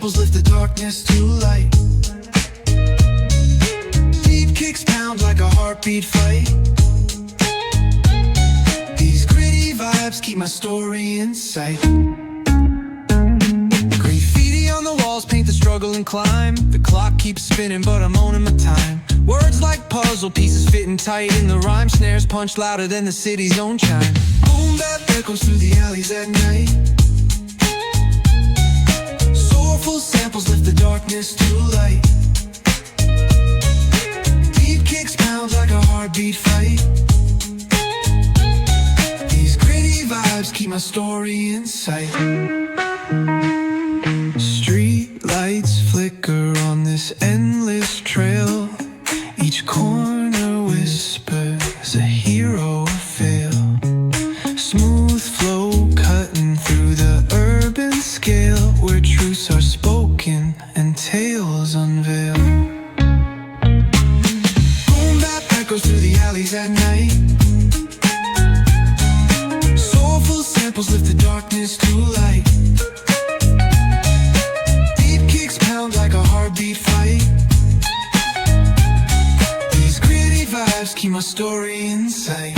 samples lift the darkness to light. Deep kicks pound like a heartbeat fight. These gritty vibes keep my story in sight. Graffiti on the walls paint the struggle and climb. The clock keeps spinning but I'm owning my time. Words like puzzle pieces fitting tight in the rhyme. Snares punch louder than the city's own chime. Boom bap echoes through the alleys at night. Soulful samples lift the darkness to light. Deep kicks pound like a heartbeat fight. These gritty vibes keep my story in sight. Street lights flicker on this endless trail. Each corner whispers a hero fail. Smooth flow cutting through the urban scale, where truths are spoken and tales unveil. Boom bap echoes through the alleys at night. Soulful samples lift the darkness to light. Deep kicks pound like a heartbeat fight. These gritty vibes keep my story in sight.